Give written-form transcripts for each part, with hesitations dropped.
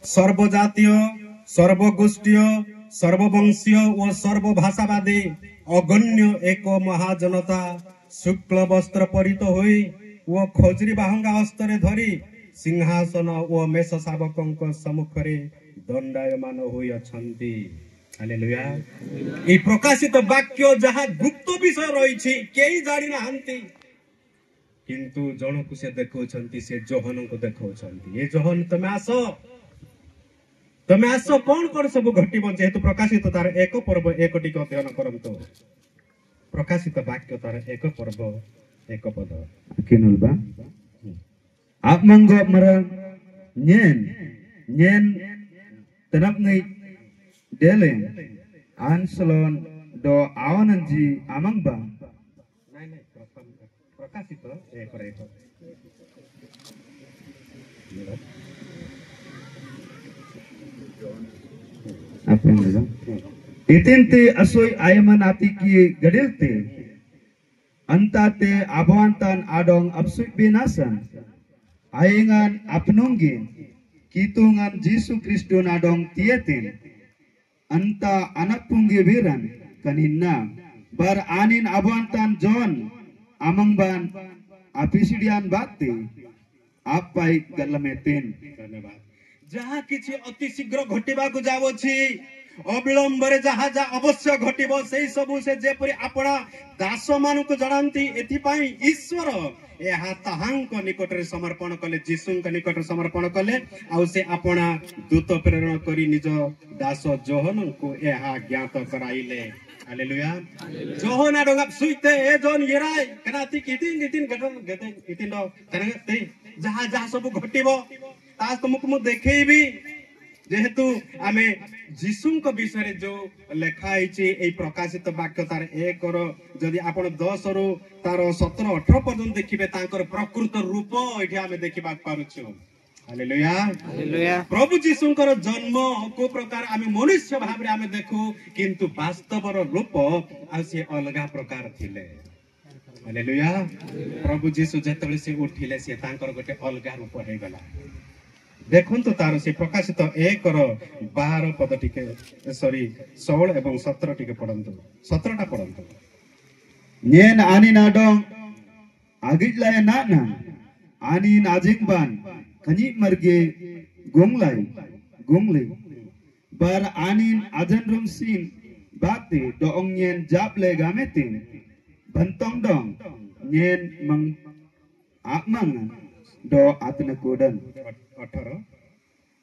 सर्वजातीय सर्वगोष्ठीय सर्ववंशीय और सर्वभाषावादी अगण्य एक महाजनता शुक्ल वस्त्र परित होई वो खजुरी बाहंगा हस्ତରେ धरी सिंहासन ओ मेष शावकों सम्मुखरे दंडायमान होई अछंती। हालेलुया। ए प्रकाशित वाक्य जहाँ गुप्त विषय रही केही जानि नाहंती किंतु जनकु से देखौछंती से जोहन को देखौछंती। ए जोहन तमे आस कौन सब घटिब जेहेतु प्रकाशित तार एक पर्व एक टिके अध्ययन करंतो। प्रकाशित वाक्य तार एक पर्व एक पद किनुलबा आप मंगो मरा nyen tenap ngai dele anselon do awananji amang ba नहीं प्रकाशित एक apa yang bilang itinte asoy ayaman ati ki gadilte antate abawantan adong absuk binasan ayengan apnunggin kitungan Yesus Kristus adong tiatin anta anak punggibiran kanina bar anin abawantan John amangban apisidian bati apai galametin। धन्यवाद। जहाँ किसी अति शीघ्र घटिबा को जावछि अविलंब रे जहाँ जहाँ अवश्य घटिब से सबु से जेपरि आपणा दास मान को जणांती एथि पई ईश्वर एहा ताहांक निकट रे समर्पण कले जीसुंक निकट रे समर्पण कले आ से आपणा दूत प्रेरण करी निज दास जोहन को एहा ज्ञात कराइले। हालेलुया। जोहन आडंगा सुइते ए जोन येराय कनाति कितिन घटन गते कितिन तने जहाँ जहाँ सब घटिब तास तुमको मु देखैबी जेहेतु आमे जीसुंक विषय जो लेखाई ए प्रकाशित वाक्य तार एक जदि आपण 10 रु तार 17 18 पर्यंत देखिबे तांकर प्रकृत रूप एठी आमे देखिबा पारुछु। हालेलुया। हालेलुया। प्रभु जीसुंकर जन्म को प्रकार आमे मनुष्य भाव रे आमे देखु किंतु वास्तव रूप आ से अलगा प्रकार थिले। हालेलुया। प्रभु जीसु जेतले से उठिले से तांकर गोटे अलगा रूप हे गला। देखुन तो तार से प्रकाशित 1:12 पद टिके सॉरी 16 एवं 17 टिके पढंतु 17 टा पढंतु। nyen anin adong agitlayan na anin ajingban kanyi marge gonglai bar anin ajanrum sin bate doong nyen japle gametin bantong dong nyen mang akmang do atna kodan 18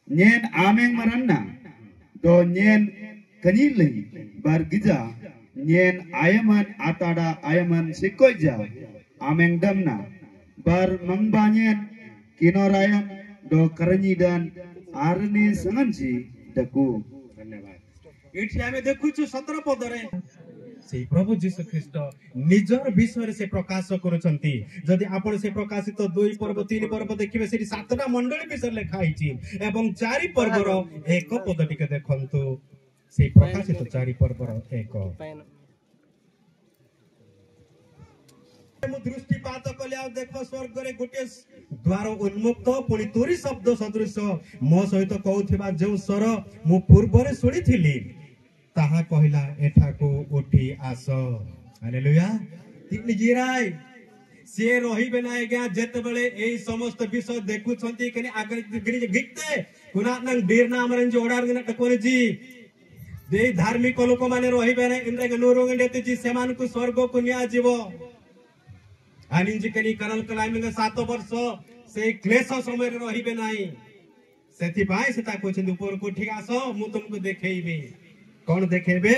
nyen ameng maranna do nyen kanilai bar gija nyen ayaman atada ayaman sikoja ameng damna bar mangbanyen kinorayan do karanyi dan arni sanganji daku। धन्यवाद। एठी आमे देखुछु 17 पदरे से प्रभु जीसु ख्रीष्ट निजर विषय से प्रकाश करूछंती। जदि आपण से प्रकाशित 2 पर्व 3 पर्व देखिबे सेठी 7टा मंडली विषय लेखा आइछि एवं 4 पर्वर एक पद टिके देखंतु से प्रकाशित 4 पर्वर एक दृष्टिपात कले आ देखो स्वर्ग रे गोटे द्वार उन्मुक्त पुनी तोरी शब्द सदृश मो सहित कहउथिबा जो स्वर मु पूर्व रे सुनिथिली ताहा कहला एठा को उठी आस। हालेलुया। तिन गिराय से रहिबे ना गया जेते बेले एई समस्त विषय देखुछंती कनी आगे गिरि गिते कुना नंग डेर नाम रे जोडार गना कोने जी दे धार्मिक लोक माने रहिबे ना इंद्र के नोरंग देते जी सेमान को स्वर्ग को न्या जीव आनिंजी कनी करल क्लाइमिंग 7 वर्ष से क्लेश समय रे रहिबे नाही सेथि पाए सेता कोछन ऊपर को ठीक आस मु तुमको देखैबे कौन देखेबे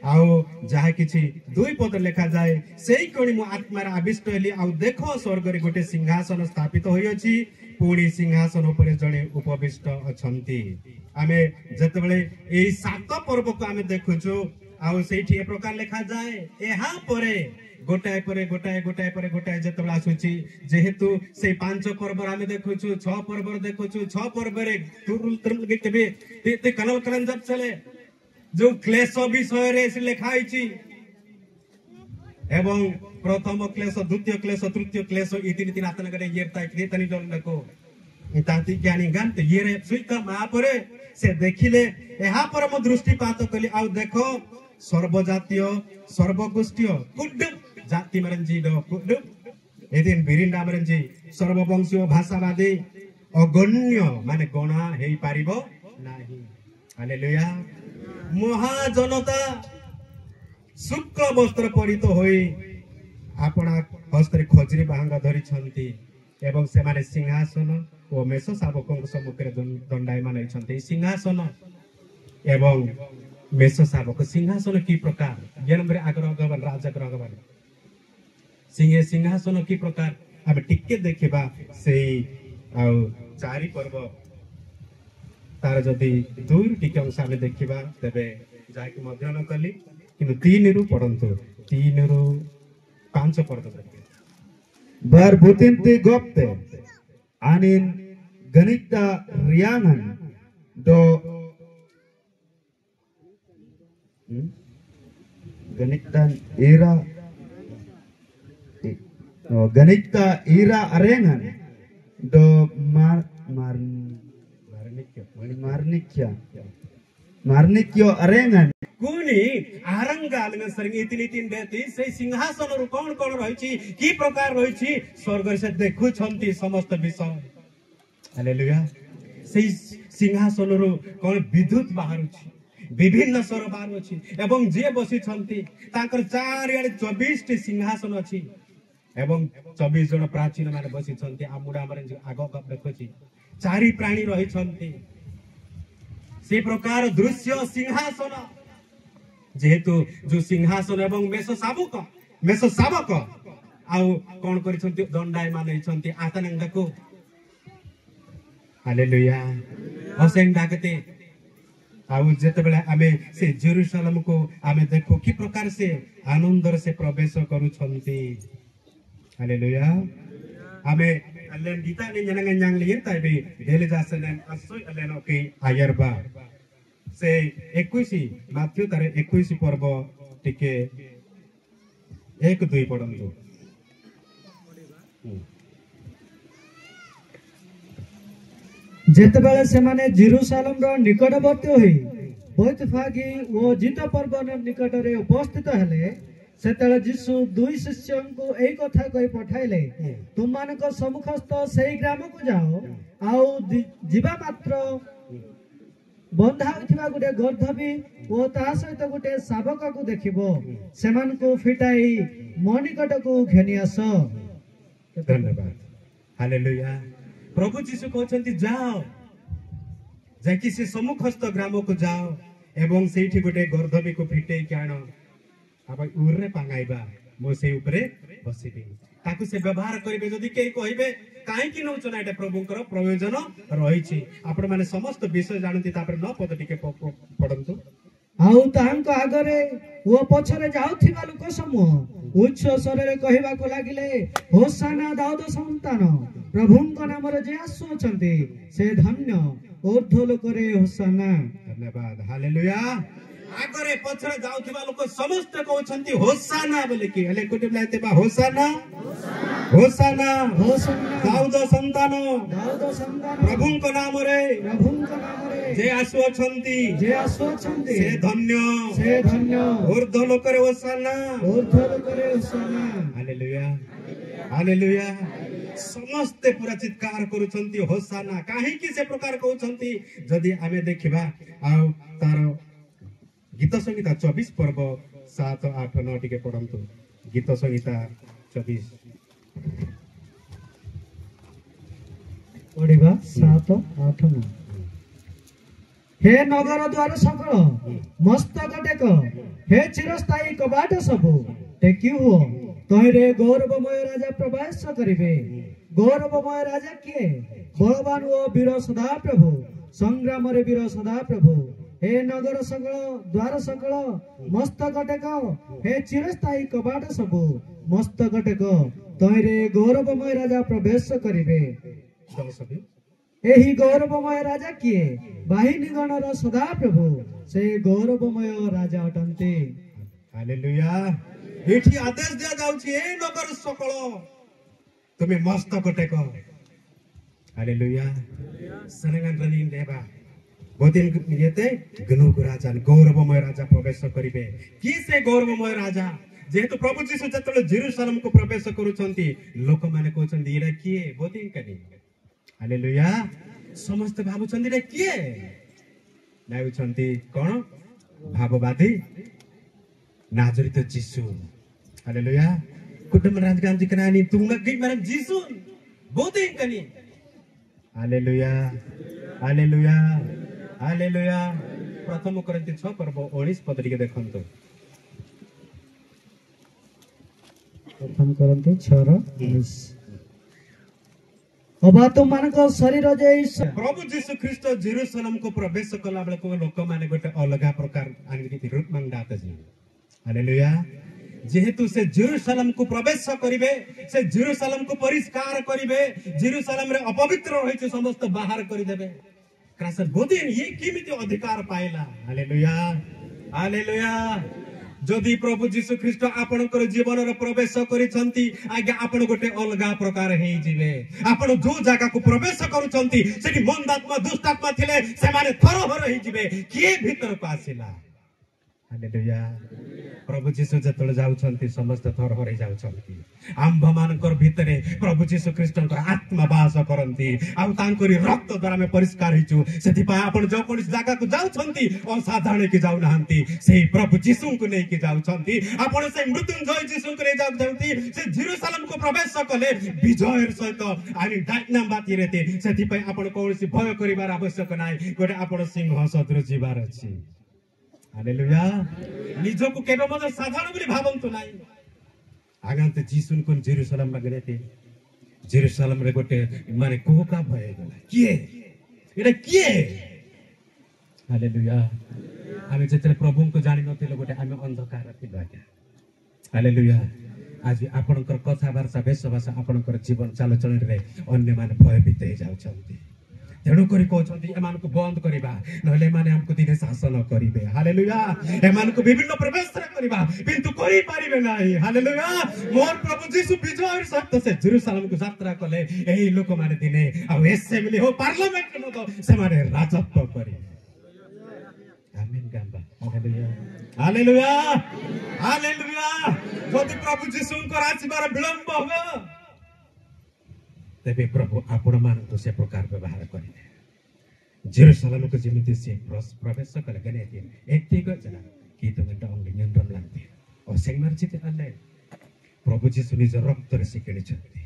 आउ जहा किछि 2 पद लेखा जाए सेई कोणी मु आत्मा रे आविष्ट हेली आउ देखो स्वर्ग रे गोटे सिंहासन स्थापित होई अछि पुणी सिंहासन ऊपर जणे उपविष्ट अछंती। आमे जतबेले एई 7 पर्व को आमे देखुछु आउ सेठी ए प्रकार लेखा जाए एहा परे गोटाए परे गोटाए जतबेला आसुछि जेहेतु से 5 पर्व आमे देखुछु 6 पर्व देखुछु 6 पर्व रे तुरुल तुरुल गितबे ते कलल कलन जब चले जो क्लेश विषय रे से लेखाइछि एवं प्रथम क्लेश द्वितीय क्लेश तृतीय क्लेश इति नीति नातन करे येरता इति तनि जन लको ताती ज्ञानी गानते ये रे सुइका महापरे से देखिले एहा पर मो दृष्टिपात कली आउ देखो सर्वजातीय सर्वगोष्ठीय कुड्डुप जाति मरंजी दो कुड्डुप एदिन बिरिंडा मरंजी सर्ववंशीय भाषावादी अगण्य माने गणा हेई पारिबो नाही हालेलुया महाजनता शुक्ल वस्त्र परित होई आपणा हस्ତରେ खजरी बाहांगा धरी छंती एवं से माने सिंहासन ओ मेष शावकଙ୍କ सम्मुखରେ दंडायमान होइछन्ते सिंहासन एवं मेष शावक सिंहासन की प्रकार जनमरे आग्रह गवन राजा ग्रह गवन सिंहासन की प्रकार हम टिके देखिबा सेई आ चारि पर्व तार जदि दूर टिके अंश आमे देखिबा तबे जाके मध्यन कली किंतु 3 रु पढंतु 3 रु 5 पर्व bar butinti gopte anin ganita riangan do ganita ira arengan do marnikyo arengan कुनी आरंगाल में सरंग इतिलितिन बेती से सिंहासन रु कोन कोन रहिछि की प्रकार रहिछि स्वर्ग से देखु छंती समस्त विषय हालेलुया से सिंहासन रु कोन विद्युत बाहरुछि विभिन्न स्वर बाहरुछि एवं जे बसी छंती ताकर चारियाडे 24 टी सिंहासन अछि एवं 24 जन प्राचीन माने बसी छंती आमुडा माने आगो कप देखछि चारि प्राणी रहि छंती से प्रकार दृश्य सिंहासन जेहेतु जो सिंहासन एवं मेष शावक आउ कोन करिसंती दंडायमान होइसंती आतनंगको हालेलुया हसेन डाकते आउ जेते बेला आमे से जेरूशलेम को आमे देखो की प्रकार से आनंदर से प्रवेश करू छंती हालेलुया आमे अल्लेन गीता ने जनंग यांग लियर ताइबे देले जासनेन असोय अल्लेन ओके आयरबा से 21 माथ्यू तारे 21 पर्व टिके 1-2 पढंतु जेतेबेले सेमाने जेरूशलेम रो निकटवर्ती होई बैतफागी ओ जित पर्व निकट रे उपस्थित हेले सेतेले यीशु दुई शिष्यों को एक कथा कहि पठाइले तुम मानक सम्मुखस्थ सेही ग्राम को जाओ आउ जीवा मात्र बंधा होइथिबा गुटे गर्धबी ओ ता सहित गुटे शावक को देखिबो सेमान को फिटाई मो निकट को घेनी आस धन्यवाद हालेलुया प्रभु यीशु कहछन्ती जाओ जाकी से सम्मुखस्थ ग्राम को जाओ एवं सेठी गुटे गर्धबी को फिटेई के आनो आबा उरे पांगाइबा मो से ऊपरे बसिबी ताकू से व्यवहार करिबे जदि केई कहिबे काहे कि नउचना एटा प्रभुंकर प्रयोजन रहिछि आपण माने समस्त विषय जानती तापर न पद टिके पढंतु आउ तांको आगरे ओ पछरे जाउथिबा लोक समूह उच्च स्वरे कहिबा को लागिले होसाना दाऊद संतान प्रभुंक नाम रे जे आसु अछंती से धन्य ऊर्ध्व लोक रे होसाना धन्यवाद हालेलुया आगरे पछरे जाउथिबा लोक समस्त कहउछंती होसाना बोले कि हले कोटे लाते बा होसाना होसाना होसाना दाऊद संतान प्रभुंक नाम रे जे आसु अछंती से धन्य ऊर्ध्व लोक रे होसाना हालेलुया हालेलुया समस्त पूरा चित्कार करूछंती होसाना काहे कि से प्रकार कहउछंती जदि आमे देखिबा आ तार गीत संहिता 24 पर्व 7, 8, 9 टिके पढंतु गीत संहिता 24 पढिबा 7, 8, 9 हे नगर द्वार सकल मस्तक टेक हे चिरस्थायी कबाट सबु टेकी हो तहिरे गौरवमय राजा प्रवेश करिवे गौरवमय राजा किए बलवान ओ वीर सदा प्रभु संग्राम रे वीर सदा प्रभु हे नगर सकल द्वार सकल मस्तक टेक हे चिरस्थायी कबाट सबु मस्तक टेक तहिरे गौरवमय राजा प्रवेश करिवे एही गौरवमय राजा किए बाहिनी गणर सदा प्रभु से गौरवमय राजा अटंते हालेलुया एठी आदेश दिया जाउछि ए नगर सकल तुमे मस्तक टेक हालेलुया सनगान रनिन देबा बोदिन येते गनुको राजा गौरवमय राजा प्रवेश करिवे कि से गौरवमय राजा जेहेतु प्रभु जीशु जतले जेरुसलेम को प्रवेश करूछंती लोक माने कहउछंती इरा किए बोदिन कनी हालेलुया समस्त भाबुछंती रे किए नाउछंती कोन भाववादी नाजरित जीशु हालेलुया कुटुंब राजगांधी कनानी तुंगा गई माने जीशु बोदिन कनी हालेलुया हालेलुया हालेलुया प्रथम कोरिन्थी 6 पर्व 19 पद टिके देखंतु प्रथम कोरिन्थी 6:19 अबा तुमको शरीर जे प्रभु जीशु ख्रीष्ट जेरुसलेम को प्रवेश कला बेले को लोक माने गोटे अलगा प्रकार आनिति रूप मंगदात जी हालेलुया जेहेतु से जेरुसलेम को प्रवेश करिवे से जेरुसलेम को परिष्कार करिवे जेरुसलेम रे अपवित्र रहिছে समस्त बाहर करि देबे क्रासर गोदिन ये किमिति अधिकार पाइला हालेलुया हालेलुया जदि प्रभु जीशु ख्रीष्ट आपनकर जीवन रे प्रवेश करिसंती आगे आपण गोटे अलगा प्रकार हेई जिवे आपण जो जगह को प्रवेश करूछंती सेठी मंदात्मा दुष्टात्मा थिले से माने थरहर हेई जिवे के भीतर को आसिला हालेलुया प्रभु जीशु जतले जाउछंती समस्त थरहर हेई जाउछंती आंभ मानकर भितरे प्रभु जीशु ख्रीष्टकर आत्मा वास करंती आ तांकरी रक्त द्वारा में परिष्कार हिचु सेति पा आपण जो कोन जगह को जाउछंती असाधारण के जाउ नाहंती सेही प्रभु जीशु को नै के जाउछंती आपण से मृत्युंजय जीशु को नै जाउछंती से जेरुसलेम को प्रवेश कले विजयर सहित आनी डाइनाम बाती रेते सेति पा आपण कोनसी भय करिवार आवश्यक नाइ गोटे आपण सिंह सदृश जीवार अछि हालेलुया निजो को केबे मज साधारण बोली भावंतु नाइ आगांत जीसुन कोन जेरुसलेम लगरेते जेरुसलेम रे गोटे माने कोका भय गला किए एटा किए हालेलुया आमे जेतले प्रभु को जानि नथिले गोटे आमे अंधकार थिलु आज्ञा हालेलुया आज आपनकर कथा वार्ता बेसवास आपनकर जीवन चालचलन रे अन्य माने भयभीत हे जाउछंती तेणु करी कहउछंती एमान को बंद करिबा नहले माने हमको दिने शासन करिवे हालेलुया एमान को विभिन्न प्रवेश करिबा किंतु करि पारिबे नाही हालेलुया मोर प्रभु जीशु विजय सत्य से जेरुसलेम को यात्रा कले एही लोक माने दिने आ असेंबली हो पार्लियामेंट मत से माने राजत्व करी आमीन गांबा हालेलुया हालेलुया हालेलुया जदि प्रभु जीशु को आसीबार विलंब हो तेबे प्रभु आपण मान तो से प्रकार व्यवहार करिले जेरुसलेम को जेमिति से प्रवेश कले गने दिन एति गजना कि तुम डंग नियंत्रण लागते और सेंगमर चिते हले प्रभु जीशु निज रक्त रे सिकेनि छथि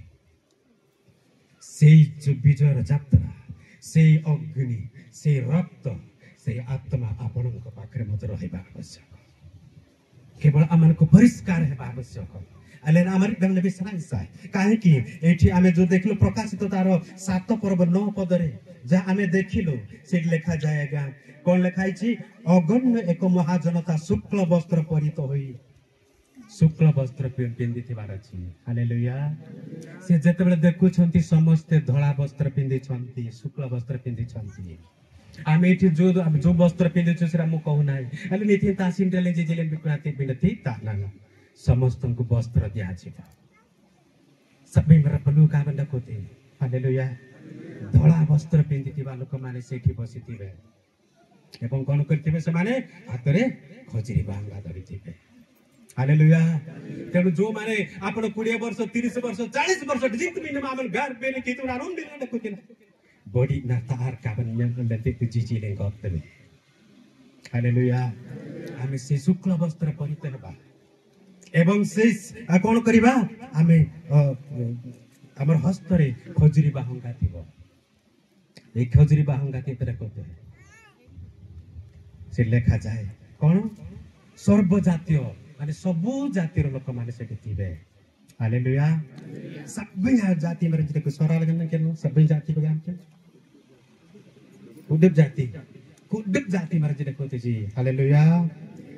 सेई जो विजय यात्रा सेई अग्नि सेई रक्त सेई आत्मा आपण को पाखरे मत रहिबा आवश्यक केवल अमन को परिष्कार हेबा आवश्यक अलेन आमर गमने विश्राम साय काहे कि एठी आमे जो देखलो प्रकाशित तार 7 पर्व 9 पद रे जा आमे देखिलो से लिखा जाएगा कोन लिखाई छी अगण्य एक महाजनता शुक्ल वस्त्र परित होई शुक्ल वस्त्र पिंदी थिबार अछि हालेलुया से जेतेबेले देखु छंती समस्त धळा वस्त्र पिंदी छंती शुक्ल वस्त्र पिंदी छंती आमे एठी जो वस्त्र पिंदी छु सेरा मु कहू नाही अले निथि तासिनटले जे जेले बिक्राते पिंदथि ता नाना समस्त को वस्त्र दिया जीव सबै मेरा पलु काबंड कोते हालेलुया धळा वस्त्र पिंदी थिबा लोक माने सेठी बसिथिबे एवं कोन करथिबे से माने हातरे खजिरी बांगा धरिथिबे हालेलुया तेनु जो माने आपण 20 वर्ष 30 वर्ष 40 वर्ष जिंत मिनमा आमन घर बेले कितुरा रुम दिले कोते बॉडी ना तार काबन लते जिजी ले गप्तबे हालेलुया आमे से शुक्ल वस्त्र परिते हेबा एवं शेष कौन करिबा आमे हमर हस्त रे खजुरी बाहंगा थिबो ए खजुरी बाहंगा केतरे कोते से लेखा जाए कौन सर्व जातीय माने सबु जातिर लोक माने सेठी थिबे हालेलुया सबै जाति मरे जको सरा लगन केनो सबै जाति को जानते कुडब जाति मरे जको कोते जी हालेलुया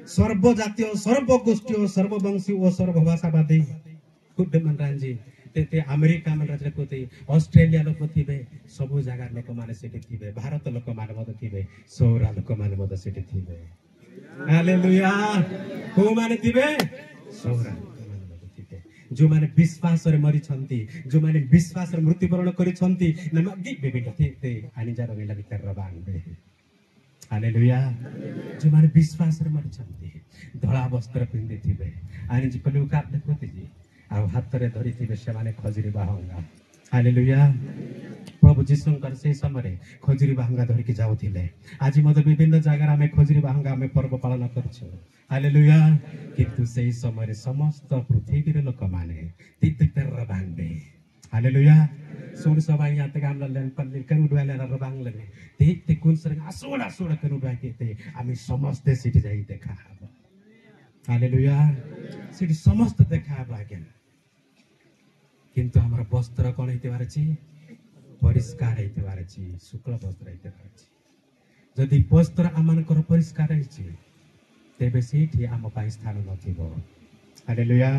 सर्व जातीय सर्व गोष्ठी सर्व वंशी और सर्व भाषावादी खुद मन रांजी ते अमेरिका मन राज कोते ऑस्ट्रेलिया लोक थिबे सब जगह लोक माने सेठी थिबे भारत लोक माने मद थिबे सौरा लोक माने मद सेठी थिबे हालेलुया को माने थिबे सौरा लोक माने मद थिबे जो माने विश्वास रे मरि छन्ती जो माने विश्वास रे मृत्युवरण करि छन्ती नमगि बेबिटा ते आनि जा रंगला भितर रबांगे हालेलुया जो माने विश्वास रे मरि छन्ती धळा वस्त्र पिंदी थिबे आनि जी पलु काप देखते जी आ हाथ रे धरि थिबे से माने खजुरी बाहंगा हालेलुया प्रभु जीशुंकर से समय खजुरी बाहंगा धरिकी जाउथिले आज मते विभिन्न जगह आमे खजुरी बाहंगा आमे पर्व पालन करछु हालेलुया किंतु से समय समस्त पृथ्वी रे लोक माने तितर रबांगे हालेलुया सोड सभा यहाँ तक हमला लेन पल्ली कनु डुवाले रबांग लगे ते कुन सरंग आसोडा सोडा कनु बाके ते आमी समस्त सिटी जाई देखा हालेलुया सिटी समस्त देखा बागे किंतु हमर वस्त्र कोन हेते बारछि परिष्कार हेते बारछि शुक्ल वस्त्र हेते बारछि जदि वस्त्र आमानकर परिष्कार हेछि तेबे सेठी आम पाई स्थान नथिबो हालेलुया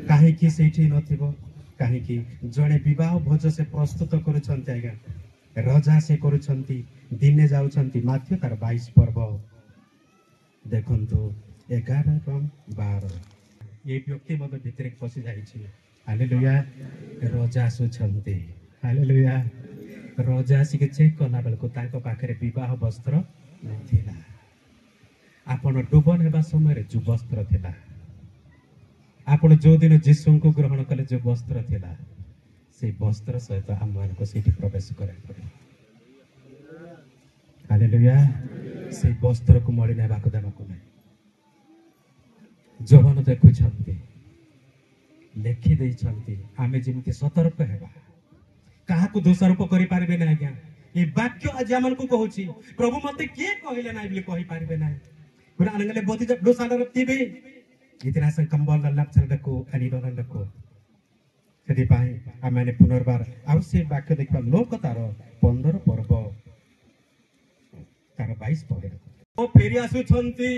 काहे कि सेठी नथिबो काहे कि जणे विवाह भोज से प्रस्तुत करूछन्ति आज्ञा रजा से करूछन्ति दिने जाउछन्ति माथ्य तार 22 पर्व देखंतु 11 रंग 12 ये व्यक्ति मत भितर पसि जाइछि हालेलुया रजा सुछन्ति हालेलुया रजा सिके चेक करला बेलको ताको पाखरे विवाह वस्त्र नथिला आपण डुबन हेबा समय रे जो वस्त्र थिला आपण जो दिन जीशु को ग्रहण कले जो वस्त्र थिला से वस्त्र सहित हम मान को सेठी प्रवेश करे पड़े हालेलुया से वस्त्र को मळि नै बाको देबा को नै जोहन देखु छन्ति लेखि देई छन्ति आमे जेमति सतर्क हेबा काहा को दोषारोप करि पारबे नै आज्ञा ए वाक्य आज हमन को कहूची प्रभु मते के कहिले नै बिले कहि पारबे नै पुरा अनगले बोति जब दोषारोप तिबे इतना से कंबल लक्षण देखो अनिवार्य देखो सेठी पाई आमे पुनर्बार आवश्यक वाक्य देखबा लोक तार 15 पर्व तार 22 पर्व ओ फेरि आसु छन्ति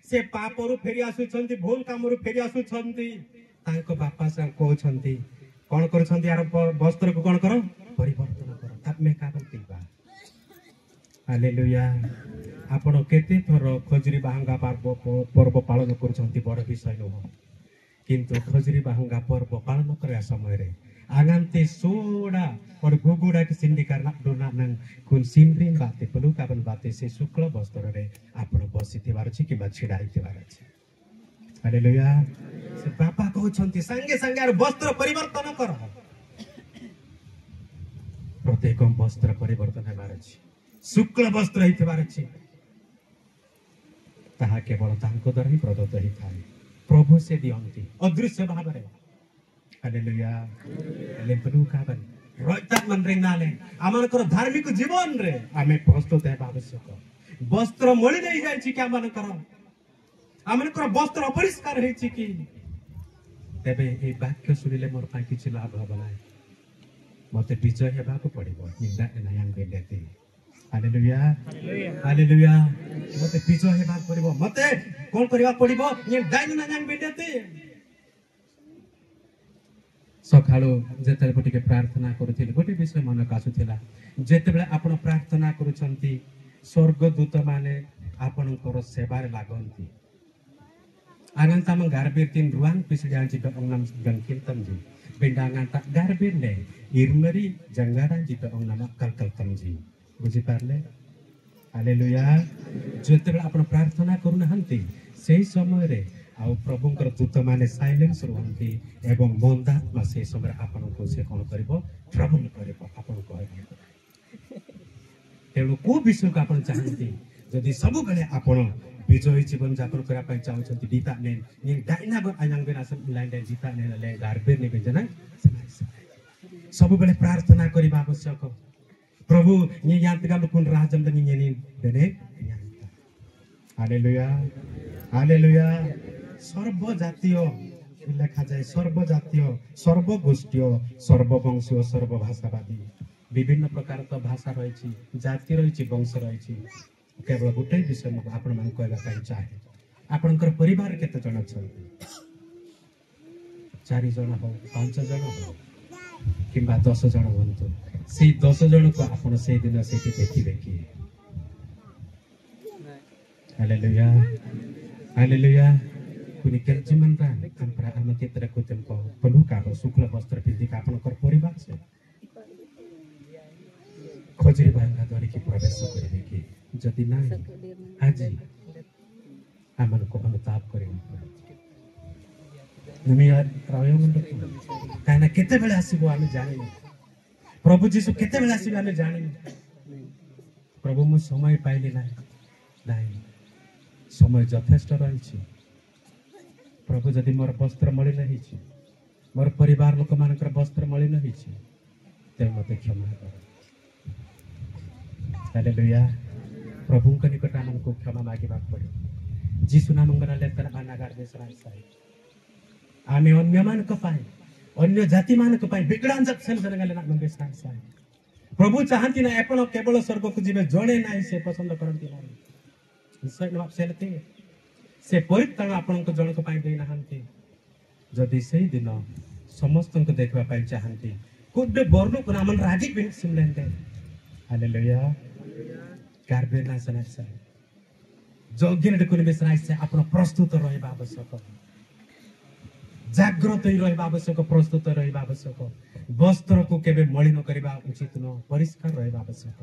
से पापरु फेरि आसु छन्ति भूल कामरु फेरि आसु छन्ति तांको बापा से को छन्ति कोन कर छन्ति यार वस्त्र को कोन करो परिवर्तन करो तब में का बनतिबा हालेलुया आपण केते थर खजुरी बाहंगा पर्व पालन करूछन्ति बड़ विषय न हो किंतु खजुरी बाहंगा पर्व पालन करया समय रे आगांते सोडा और गुगुडा के सिंडिकार ना डोना नन कुन सिमरिन बाते पलु काबन बाते से शुक्ल वस्त्र रे आपण बसिति बारछि कि बा छिडाइति बारछि हालेलुया से बापा कहउछन्ति संगे संगे आर वस्त्र परिवर्तन कर प्रत्येक वस्त्र परिवर्तन हेबारछि शुक्ल वस्त्र हेबारछि ताहा केवल तांको द्वारा ही प्रदत्त ही थाए प्रभु से दियंती अदृश्य भाव रे हालेलुया लेपनु काबन रयता मन रेंगाले आमनकर धार्मिक जीवन रे आमे प्रस्तुत हेबा आवश्यक वस्त्र मळि नै जायछि कि आमनकर वस्त्र अपरिष्कार हेछि कि तेबे ए वाक्य सुनिले मोर पाई किछि लाभ हबा नै मते विजय हेबा को पड़िबो निंदा नयान बेलेते हालेलुया हालेलुया मते विजय हेबा पड़िबो मते कोन करबा पड़िबो ये दाइन नयान बेलेते सखालो जेतले पटिके प्रार्थना करूथिले गोटे विषय मन कासुथिला जेतेबेले आपण प्रार्थना करूछंती स्वर्गदूत माने आपणकर सेवारे लागंती आगंताम गारबीर तीन रुआन पिसडियांची अंगनाम गंकिलतम जी बिंडांगान ता गारबीर ने इरमरी जंगारा जी अंगनाम कलकलतम जी बुझी पारले हालेलुया जेतेबेले आपण प्रार्थना करू नहंती सेही समय रे आ प्रभुंकर दूत माने साइलेंस रहंती एवं मंदात्मा से समय आपण को से कोन करबो प्रभु करबो आपण कहबो तेणु को विषय को आपण चाहंती जदि सब बेले आपण विजय जीवन यापन करा पाई चाहछंती दीता ने नि डाइना ब आयांग बेना सब लाइन दे जीता ने ले गारबे ने बेजना सब बेले प्रार्थना करिबा आवश्यक प्रभु नि यान्तगा कुन राजम दनि नि देने हालेलुया हालेलुया सर्व जातीय लेखा जाए सर्व जातीय सर्व गोष्ठीय सर्व वंशीय सर्व भाषावादी विभिन्न प्रकार तो भाषा रही जाति रही वंश रही केवल गोटे विषय मैं आपण मान कहना चाहे आपणकर परिवार केते जन छथि 4 जन हो 5 जन हो किंबा 10 जन होंतु से 10 जन को आपण से दिन से देखिबे कि हालेलुया हालेलुया कुनी केलजिमन रा हमरा आम केतरा कुतम को पलू का शुक्ल वस्त्र पिंधि का आपनकर परिवार से खोजरी भांगा धरी की प्रवेश करिवे कि जदि नाही आज आमन को अनुताप करिवे नमी रायो मन काना केते बेले आसीबो आमे जानि प्रभु जीशु केते बेले आसीबो आमे जानि प्रभु मु समय पाइले नाही समय यथेष्ट रही प्रभु जदि मोर वस्त्र मलिन होइछि मोर परिवार लोक मानकर वस्त्र मलिन होइछि ते मते क्षमा कर हालेलुया प्रभु के निकट हमको क्षमा मागिबा पड़े जीसु नाम गनाले तर अनागार देशराय साई आमे अन्य मानक पाए अन्य जाति मानक पाए बिगड़ान जब सेल जनगले नाम देशराय साई प्रभु चाहती ना अपन केवल स्वर्ग को जीवे जणे नाही से पसंद करंती नाही सैन बाप सेलते से परित्राण आपण को जणक पाए देई नाहंती जदि सही दिन समस्त को देखबा पाए चाहंती कुड बरनु को नामन राजी बिन सिमलेंते हालेलुया कार्बे ना सनासा जोगिन को निबेसनाय से आपण प्रस्तुत रहबा आवश्यक जागृत रहबा आवश्यक प्रस्तुत रहबा आवश्यक वस्त्र को केबे मलिन करबा उचित न परिष्कार रहबा आवश्यक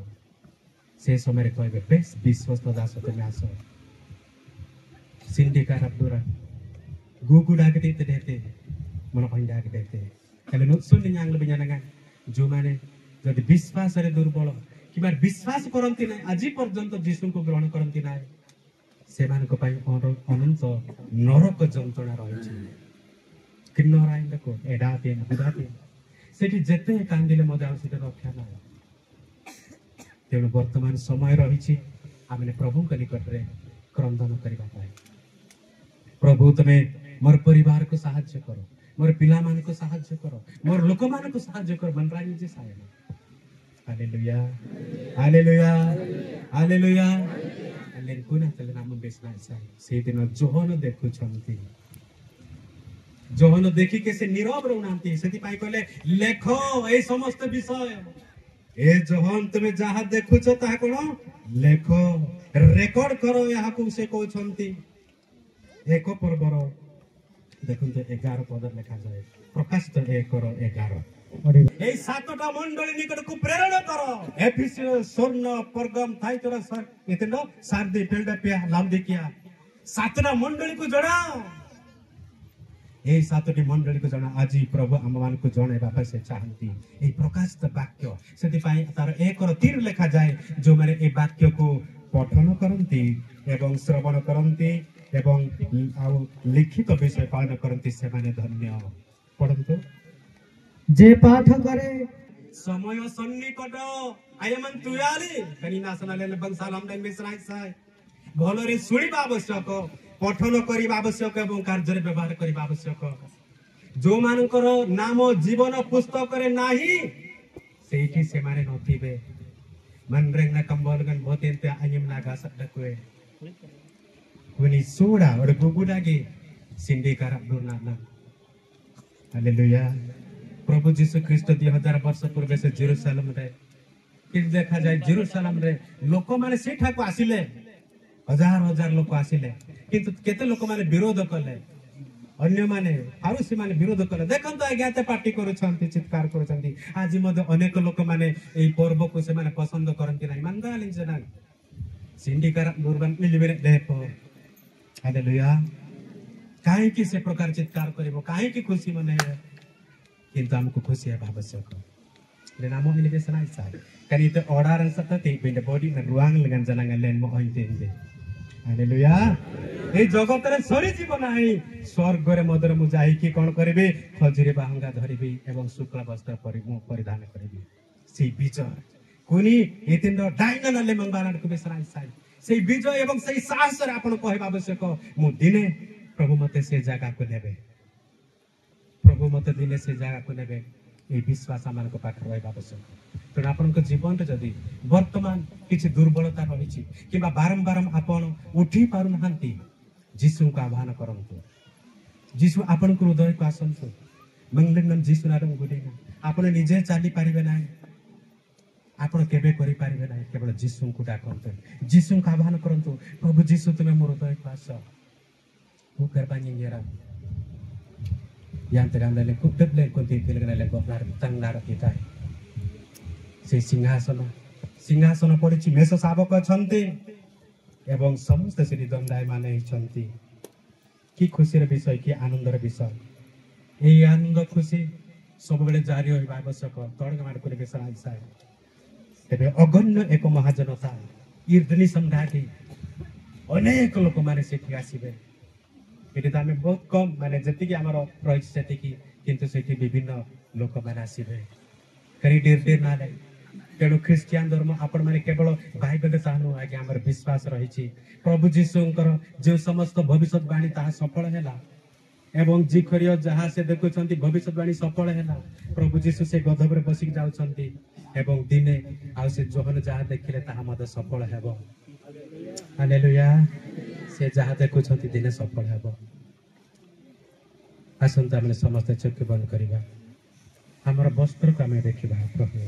से समय रे कहबे बेस विश्वस्त दास तुम आसो सिंडिका रब्दुरा गुगु डागते देते मन पंडा देते कले न सुन न्यांग बियानगा जो माने जदि विश्वास रे दुर्बल किबा विश्वास करंती नै आजि पर्यंत जीसु को ग्रहण करंती नै से मान को पई अनंत नरक जंत्रणा रहिछि किन्नराइन को एडाते बुधाते सेठी जेते कांदिले मजा आउसिते रक्षा ना तेणु वर्तमान समय रही आम प्रभु के निकट में क्रंदन करने प्रभु तुम्हें मोर परिवार को साहाय्य करो मोर पिला मान को साहाय्य करो मोर लोक मान को साहाय्य करो बनराई जी साय हालेलुया हालेलुया हालेलुया लेन कोना तले नाम बेसना साय से दिन जोहन देखु छंती जोहन देखि के से नीरव रहनांती सेति पाई कहले लेखो ए समस्त विषय ए जोहन तुम्हें जहाँ देखुच ताहा कोन लेख रेकर्ड करो यहाँ को से कहते एक पर्वर देखो 11 पद लिखा जाए प्रकाशित 1:11 এই সাতটা মণ্ডলী নিকটକୁ প্রেরণ কর এফিসীয় স্বর্ণ পর্গম থাইতরা সর এতেন সার্দি ফিলাডেলফিয়া লাউদিকিয়া সাতটা মণ্ডলীକୁ জଣାও এই সাতটি মণ্ডলীକୁ ଜଣା ଆଜି ପ୍ରଭୁ ଆମମାନଙ୍କୁ ଜଣାଇବା ପାଇଁ ସେ ଚାହାନ୍ତି ଏହି ପ୍ରକାଶିତ ବାକ୍ୟ ସେଥିପାଇଁ ତାର 1:3 ଲେଖା ଯାଏ ଯେଉଁମାନେ ଏହି ବାକ୍ୟକୁ ପଠନ କରନ୍ତି ଏବଂ ଶ୍ରବଣ କରନ୍ତି ଏବଂ ଆଉ ଲିଖିତ ବିଷୟ ପାଳନ କରନ୍ତି ସେମାନେ ଧନ୍ୟ ପଢନ୍ତୁ जे पाठ करे समय सन्निकट आयमन तुयाली कनी नासनाले बंसालाम दान मिसराय साय भलरे सुनिबा आवश्यक पठन करिबा आवश्यक एवं कार्य व्यवहार करिबा आवश्यक जो मानकर नाम जीवन पुस्तक रे नाही सेठी से माने नथिबे मनरेंग ना कंबलगन भतेंते आयम नागा सडकवे कुनी सोडा और गुगुडागे सिंडी करा दुरना हालेलुया प्रभु जीसु ख्रीष्ट 2000 वर्ष पूर्व से जेरूशलेम रे कि देखा जाए जेरूशलेम रे लोक माने सेठा को आसिले हजार हजार लोक आसिले किंतु केते लोक माने विरोध कले अन्य माने फारूसी माने विरोध कले देखंतो आज्ञाते पार्टी करू छंती चित्कार करू छंती आज मध्ये अनेक लोक माने एई पर्व को से माने पसंद करंती नाही मंदालिन जना सिंडिकार मुरबन लिबेरे देखो हालेलुया काहे की से प्रकार चित्कार करबो काहे की खुशी मने किंतु हमको खुशी है आवश्यक ले नामो इलिगेशन आइसा कनी तो ऑर्डर सतते बिंड बॉडी में रुआंग लगन जनांग लेन मो ओइते दे हालेलुया ए जगत रे सरी जीवन आई स्वर्ग रे मदर मु जाई की कोन करबे खजुरी बाहंगा धरिबे एवं शुक्ल वस्त्र परिधान करबे से विजय कोनी एतिन डाइना ले मंगबालन को बेसरा आइसा से विजय एवं से साहस रे आपण कहबा आवश्यक मु दिने प्रभु मते से जगह को देबे प्रभु मत दिने से जगह को नेबे ए विश्वास आमान को पाख रहबा आवश्यक तेणु आपन जीवन रे जदि वर्तमान किछि दुर्बलता रहिछि किबा बारंबार आपन उठी पारु नहंती जीसु को आह्वान करंतु जीसु आपन को हृदय को आसंतु मंगलेन जीसु नाम गुडेना आपन निजे चाली पारिबे नाही आपन केबे करि पारिबे नाही केवल जीसु को डाकंतु जीसु को आह्वान करंतु प्रभु जीसु तुमे मोर हृदय को आस Bukan panjangnya yang tergandali kutub le kunti pilgana le goplar tang nar kita se सिंहासन पड़िछि मेष शावक छन्ति एवं समस्त श्री दण्डायमान छन्ति कि खुशीर विषय कि आनंदर विषय এই আনন্দ খুশি ସବୁବେଳେ ଜାରି ରହିବା ଆବଶ୍ୟକ ତଡ଼କ ମାଡ଼କୁରେ ବିଷୟ ଆଇସାଏ ତେବେ ଅଗଣ୍ୟ ଏକ ମହାଜନତା ଇର୍ଦ୍ଦନି ସମ୍ରାଟି ଅନେକ ଲୋକମାନେ ସେଠି ଆସିବେ ଏଠି ତ ଆମେ ବହୁତ କମ ମାନେ ଯେତିକି ଆମର ରହିଛି ସେତିକି କିନ୍ତୁ ସେଠି ବିଭିନ୍ନ ଲୋକମାନେ ଆସିବେ କରି ଡେର ନାଲେ ତେଣୁ ଖ୍ରୀଷ୍ଟିଆନ ଧର୍ମ ଆପଣମାନେ କେବଳ ବାଇବେଲ ତାହା ନୁହଁ ଆଜ୍ଞା ଆମର ବିଶ୍ୱାସ ରହିଛି ପ୍ରଭୁ ଯୀଶୁଙ୍କର ଯେଉଁ ସମସ୍ତ ଭବିଷ୍ୟତବାଣୀ ତାହା ସଫଳ ହେଲା ଏବଂ ଜିଖରିୟ ଯାହା ସେ ଦେଖୁଛନ୍ତି ଭବିଷ୍ୟତବାଣୀ ସଫଳ ହେଲା ପ୍ରଭୁ ଯୀଶୁ ସେ ଗଧ ଉପରେ ବସିକି ଯାଉଛନ୍ତି ଏବଂ ଦିନେ ଆଉ ସେ ଯୋହନ ଯାହା ଦେଖିଲେ ତାହା ମଧ୍ୟ ସଫଳ ହେବ ହାଲେଲୁୟା ସେ ଯାହା ଦେଖୁଛନ୍ତି ଦିନେ ସଫଳ ହେବ ଆସନ୍ତୁ ଆମେ ସମସ୍ତେ ଚକ୍ଷୁ ବନ୍ଦ କରିବା ଆମର ବସ୍ତ୍ରକୁ ଆମେ ଦେଖିବା ପ୍ରଭୁ